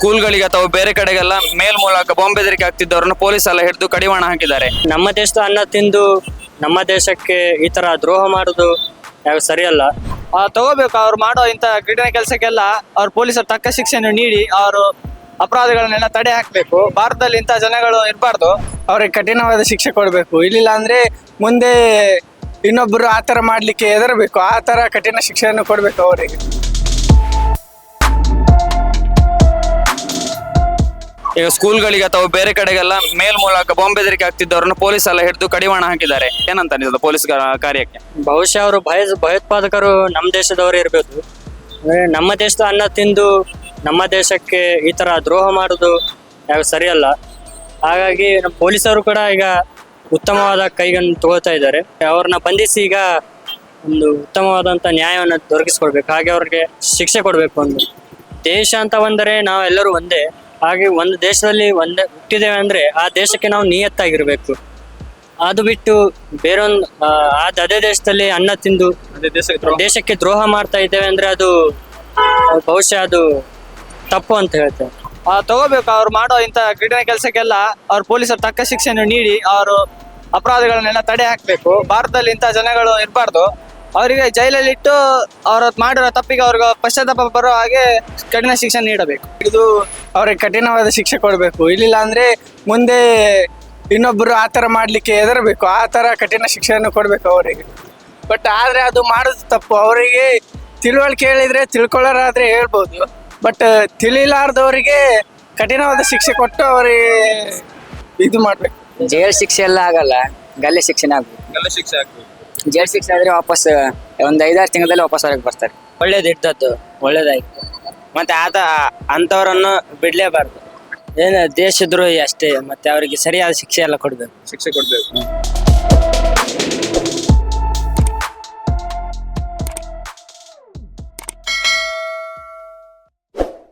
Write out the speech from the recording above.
ಸ್ಕೂಲ್ಗಳಿಗೆ ಅಥವಾ ಬೇರೆ ಕಡೆಗೆಲ್ಲ ಮೇಲ್ ಮೂಲಕ ಬಾಂಬ್ ಬೆದರಿಕೆ ಆಗ್ತಿದ್ದವ್ರನ್ನ ಪೊಲೀಸ್ ಎಲ್ಲ ಹಿಡಿದು ಕಡಿವಾಣ ಹಾಕಿದ್ದಾರೆ. ನಮ್ಮ ದೇಶದ ಅನ್ನ ತಿಂದು ನಮ್ಮ ದೇಶಕ್ಕೆ ಈ ತರ ದ್ರೋಹ ಮಾಡುದು ಯಾವ ಸರಿಯಲ್ಲ. ತಗೋಬೇಕು. ಅವ್ರು ಮಾಡೋ ಇಂಥ ಕಠಿಣ ಕೆಲಸಕ್ಕೆಲ್ಲ ಅವ್ರ ಪೊಲೀಸರು ತಕ್ಕ ಶಿಕ್ಷೆಯನ್ನು ನೀಡಿ ಅವರು ಅಪರಾಧಗಳನ್ನೆಲ್ಲ ತಡೆ ಹಾಕಬೇಕು. ಭಾರತದಲ್ಲಿ ಇಂಥ ಜನಗಳು ಇರಬಾರ್ದು. ಅವ್ರಿಗೆ ಕಠಿಣವಾದ ಶಿಕ್ಷೆ ಕೊಡಬೇಕು. ಇಲ್ಲಿಲ್ಲ ಅಂದ್ರೆ ಮುಂದೆ ಇನ್ನೊಬ್ಬರು ಆ ಥರ ಮಾಡಲಿಕ್ಕೆ ಹೆದರಬೇಕು. ಆ ಥರ ಕಠಿಣ ಶಿಕ್ಷೆಯನ್ನು ಕೊಡಬೇಕು ಅವರಿಗೆ. ಈಗ ಸ್ಕೂಲ್ಗಳಿಗೆ ಅಥವಾ ಬೇರೆ ಕಡೆಗೆಲ್ಲ ಮೇಲ್ ಮೂಲಕ ಬಾಂಬ್ ಬೆದರಿಕೆ ಆಗ್ತಿದ್ದವ್ರನ್ನ ಪೊಲೀಸ್ ಎಲ್ಲ ಹಿಡಿದು ಕಡಿವಾಣ ಹಾಕಿದ್ದಾರೆ. ಏನಂತ ಅನಿಸ್ತದೆ ಪೊಲೀಸ್ ಕಾರ್ಯಕ್ಕೆ? ಬಹುಶಃ ಅವರು ಭಯೋತ್ಪಾದಕರು ನಮ್ಮ ದೇಶದವರು ಇರಬೇಕು. ಅಂದ್ರೆ ನಮ್ಮ ದೇಶದ ಅನ್ನ ತಿಂದು ನಮ್ಮ ದೇಶಕ್ಕೆ ಈ ತರ ದ್ರೋಹ ಮಾಡುದು ಯಾವ ಸರಿಯಲ್ಲ. ಹಾಗಾಗಿ ನಮ್ಮ ಪೊಲೀಸರು ಕೂಡ ಈಗ ಉತ್ತಮವಾದ ಕೈಗಳನ್ನು ತಗೋತಾ ಇದ್ದಾರೆ. ಅವ್ರನ್ನ ಬಂಧಿಸಿ ಈಗ ಒಂದು ಉತ್ತಮವಾದಂತ ನ್ಯಾಯವನ್ನು ದೊರಕಿಸ್ಕೊಡ್ಬೇಕು. ಹಾಗೆ ಅವ್ರಿಗೆ ಶಿಕ್ಷೆ ಕೊಡ್ಬೇಕು. ಒಂದು ದೇಶ ಅಂತ ಬಂದರೆ ನಾವೆಲ್ಲರೂ ಒಂದೇ. ಹಾಗೆ ಒಂದು ದೇಶದಲ್ಲಿ ಒಂದೇ ಹುಟ್ಟಿದ್ದೇವೆ ಅಂದ್ರೆ ಆ ದೇಶಕ್ಕೆ ನಾವು ನಿಯತ್ತಾಗಿರ್ಬೇಕು. ಅದು ಬಿಟ್ಟು ಬೇರೊಂದು ಅದೇ ದೇಶದಲ್ಲಿ ಅನ್ನ ತಿಂದು ದೇಶಕ್ಕೆ ದ್ರೋಹ ಮಾಡ್ತಾ ಇದ್ದೇವೆ ಅಂದ್ರೆ ಅದು ಬಹುಶಃ ಅದು ತಪ್ಪು ಅಂತ ಹೇಳ್ತೇವೆ. ತಗೋಬೇಕು. ಅವ್ರು ಮಾಡೋ ಇಂಥ ಕಠಿಣ ಕೆಲಸಕ್ಕೆಲ್ಲ ಅವ್ರ ಪೊಲೀಸರು ತಕ್ಕ ಶಿಕ್ಷೆಯನ್ನು ನೀಡಿ ಅವರು ಅಪರಾಧಗಳನ್ನೆಲ್ಲ ತಡೆ ಹಾಕಬೇಕು. ಭಾರತದಲ್ಲಿ ಇಂಥ ಜನಗಳು ಇರಬಾರ್ದು. ಅವರಿಗೆ ಜೈಲಲ್ಲಿಟ್ಟು ಅವ್ರ ಮಾಡಿರೋ ತಪ್ಪಿಗೆ ಅವ್ರಿಗೆ ಪಶ್ಚಾತ್ತಾಪ ಬರೋ ಹಾಗೆ ಕಠಿಣ ಶಿಕ್ಷೆ ನೀಡಬೇಕು. ಇದು ಅವ್ರಿಗೆ ಕಠಿಣವಾದ ಶಿಕ್ಷೆ ಕೊಡಬೇಕು. ಇಲ್ಲಿಲ್ಲ ಅಂದ್ರೆ ಮುಂದೆ ಇನ್ನೊಬ್ಬರು ಆ ಥರ ಮಾಡಲಿಕ್ಕೆ ಹೆದರಬೇಕು. ಆ ಥರ ಕಠಿಣ ಶಿಕ್ಷೆಯನ್ನು ಕೊಡಬೇಕು ಅವರಿಗೆ. ಬಟ್ ಆದರೆ ಅದು ಮಾಡೋದು ತಪ್ಪು. ಅವರಿಗೆ ತಿಳುವಳಿಕೆ ಹೇಳಿದರೆ ತಿಳ್ಕೊಳ್ಳೋರಾದರೆ ಹೇಳ್ಬೋದು. ಬಟ್ ತಿಳಿಲಾರ್ದವರಿಗೆ ಕಠಿಣವಾದ ಶಿಕ್ಷೆ ಕೊಟ್ಟು ಅವರಿಗೆ ಇದು ಮಾಡಬೇಕು. ಜೈಲ್ ಶಿಕ್ಷೆ ಎಲ್ಲ ಆಗಲ್ಲ, ಗಲ್ಲೆ ಶಿಕ್ಷೆನೇ ಆಗ್ಬೇಕು. ಜೈಲ್ ಶಿಕ್ಷೆ ಆದ್ರೆ ವಾಪಸ್ ಒಂದು 5-6 ತಿಂಗಳಲ್ಲಿ ವಾಪಸ್ ಹೊರಗೆ ಬರ್ತಾರೆ. ಒಳ್ಳೇದು ಇರ್ತದ್ದು, ಒಳ್ಳೇದಾಯ್ತು. ಮತ್ತೆ ಅಂತವರನ್ನು ಬಿಡ್ಲೇಬಾರ್ದು. ಏನು ದೇಶದ್ರೋಹಿ ಅಷ್ಟೇ. ಮತ್ತೆ ಅವರಿಗೆ ಸರಿಯಾದ ಶಿಕ್ಷೆ ಎಲ್ಲ ಕೊಡ್ಬೇಕು. ಶಿಕ್ಷೆ ಕೊಡ್ಬೇಕು.